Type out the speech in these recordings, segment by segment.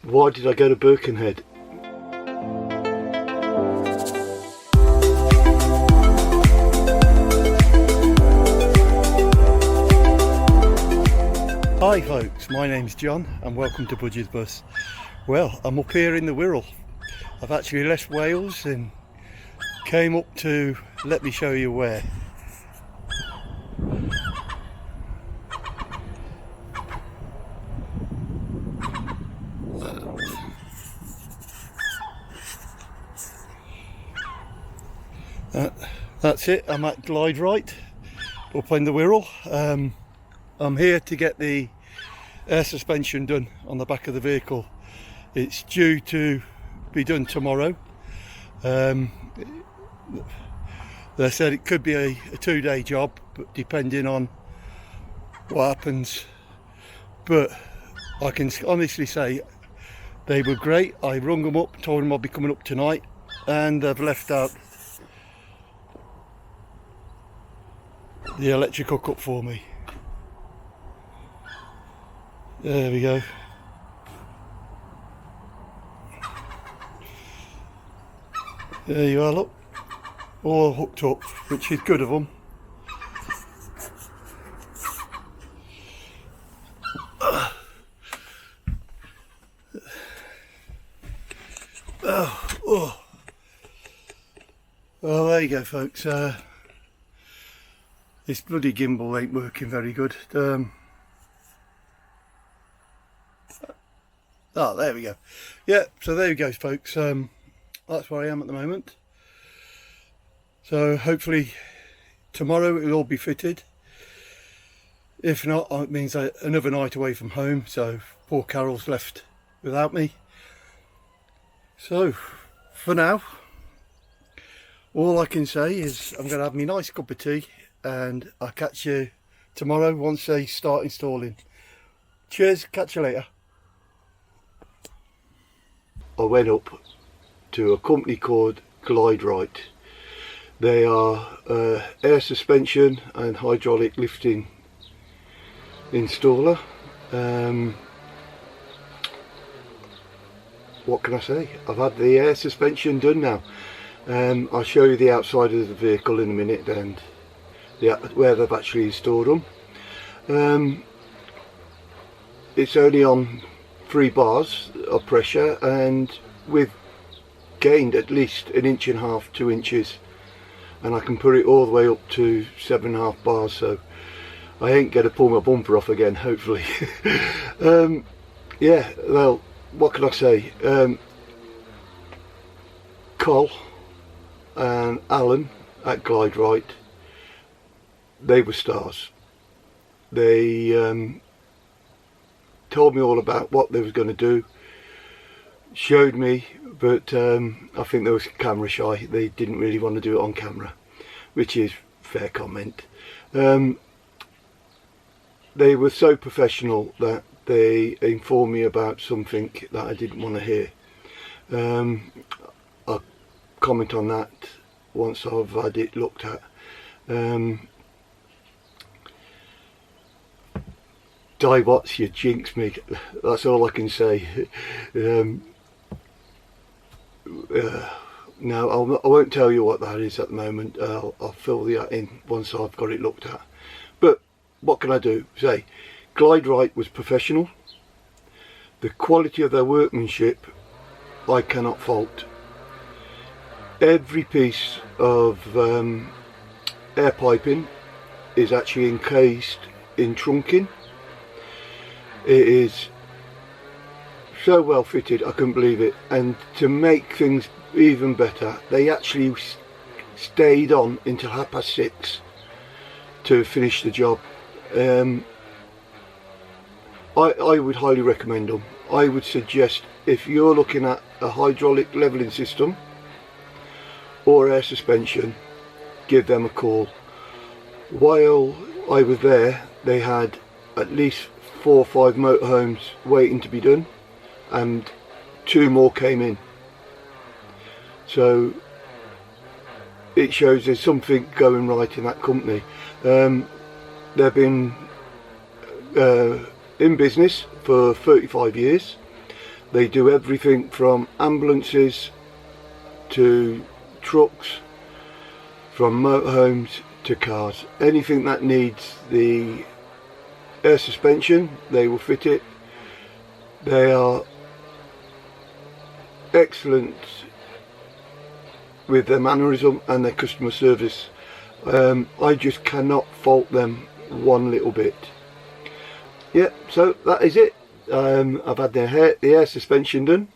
Why did I go to Birkenhead? Hi folks, my name's John and welcome to Budgie's Bus. Well, I'm up here in the Wirral. I've actually left Wales and came up to, let me show you where. That's it, I'm at Glide Right up in the Wirral. I'm here to get the air suspension done on the back of the vehicle. It's due to be done tomorrow. They said it could be a 2-day job, but depending on what happens. But I can honestly say they were great. I rung them up, told them I'll be coming up tonight, and they've left out the electric hookup for me. There we go. There you are, look, all hooked up, which is good of them. Well, there you go folks. This bloody gimbal ain't working very good. Oh, there we go. Yeah, so there you go folks. That's where I am at the moment. So hopefully tomorrow it'll all be fitted. If not, it means another night away from home, so poor Carol's left without me. So for now, all I can say is I'm going to have my nice cup of tea and I'll catch you tomorrow once they start installing. Cheers, catch you later. I went up to a company called Glide Right. They are air suspension and hydraulic lifting installer. What can I say? I've had the air suspension done now. I'll show you the outside of the vehicle in a minute and where they've actually installed them. It's only on 3 bars of pressure, and we've gained at least 1.5 inches, 2 inches, and I can put it all the way up to 7.5 bars, so I ain't going to pull my bumper off again, hopefully. Yeah, well, what can I say? Col and Alan at Glide Right, they were stars. They told me all about what they was going to do, showed me, but I think they was camera shy. They didn't really want to do it on camera, which is fair comment. They were so professional that they informed me about something that I didn't want to hear. I'll comment on that once I've had it looked at. Die Watts, you jinx me, that's all I can say. No, I won't tell you what that is at the moment. I'll fill that in once I've got it looked at. But what can I do? Say, Glide Right was professional. The quality of their workmanship I cannot fault. Every piece of air piping is actually encased in trunking. It is so well fitted, I couldn't believe it. And to make things even better, they actually stayed on until 6:30 to finish the job. I would highly recommend them. I would suggest, if you're looking at a hydraulic levelling system or air suspension, give them a call. While I was there, they had at least 4 or 5 motorhomes waiting to be done, and 2 more came in. So it shows there's something going right in that company. They've been in business for 35 years. They do everything from ambulances to trucks, from motorhomes to cars. Anything that needs the air suspension, they will fit it. They are excellent with their mannerism and their customer service. I just cannot fault them one little bit. Yeah, so that is it. I've had the air suspension done.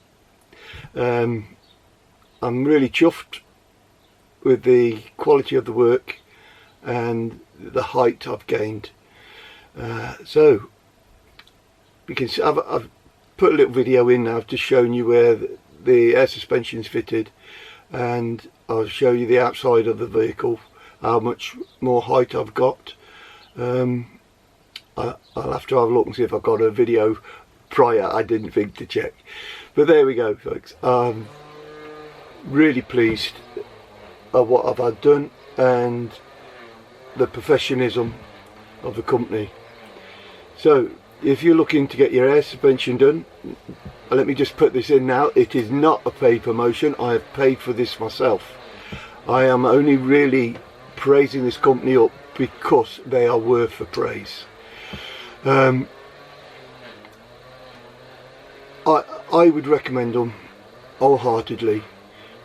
I'm really chuffed with the quality of the work and the height I've gained. So you can see I've put a little video in now, just showing you where the air suspension is fitted, and I'll show you the outside of the vehicle, how much more height I've got. I'll have to have a look and see if I've got a video prior. I didn't think to check, but there we go, folks. I'm really pleased of what I've had done and the professionalism of the company. So if you're looking to get your air suspension done, let me just put this in now, it is not a paid promotion. I have paid for this myself. I am only really praising this company up because they are worth the praise. I would recommend them wholeheartedly.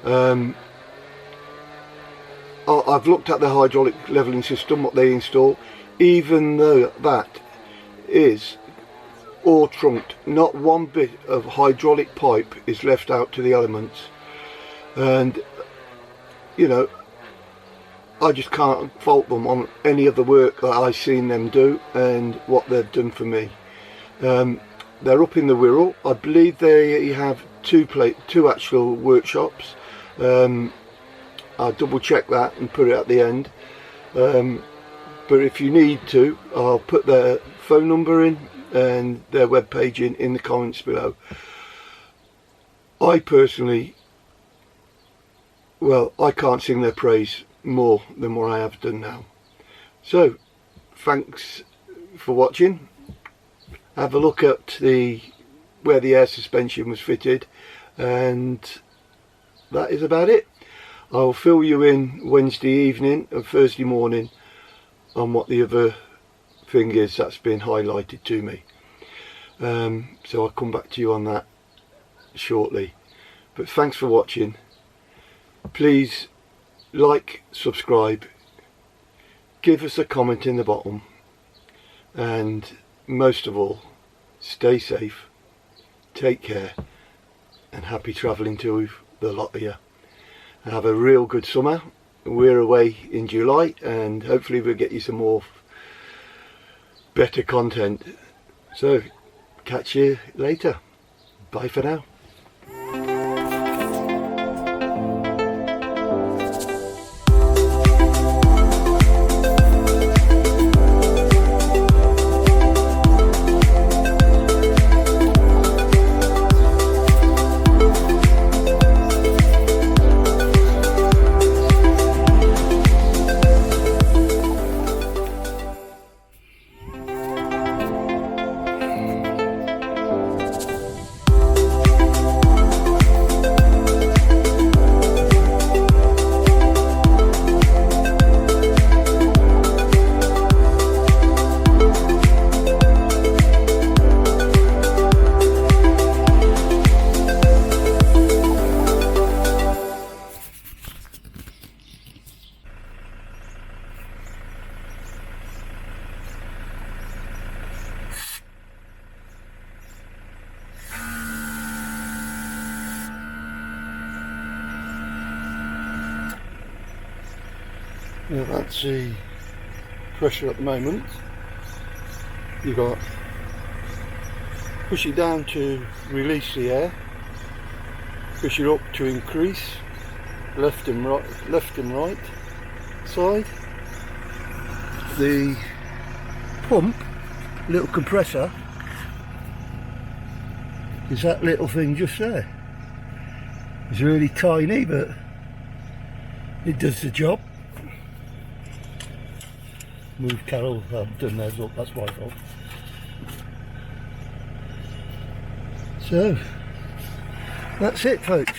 I've looked at the hydraulic levelling system, what they install. Even though that is all trunked, not one bit of hydraulic pipe is left out to the elements. And you know, I just can't fault them on any of the work that I've seen them do and what they've done for me. They're up in the Wirral. I believe they have two actual workshops. I'll double check that and put it at the end. But if you need to, I'll put their phone number in and their webpage in the comments below. I personally, well, I can't sing their praise more than what I have done now. So thanks for watching. Have a look at where the air suspension was fitted, and that is about it. I'll fill you in Wednesday evening and Thursday morning on what the other thing is that's been highlighted to me. So I'll come back to you on that shortly. But thanks for watching. Please like, subscribe, give us a comment in the bottom, and most of all, stay safe, take care, and happy travelling to the lot of you. Have a real good summer. We're away in July, and hopefully we'll get you some more better content. So catch you later. Bye for now. Now that's the pressure at the moment. You've got push it down to release the air, push it up to increase, left and right side. The pump, little compressor, is that little thing just there. It's really tiny, but it does the job. Move Carol, I've done those up, that's my fault. So That's it, folks.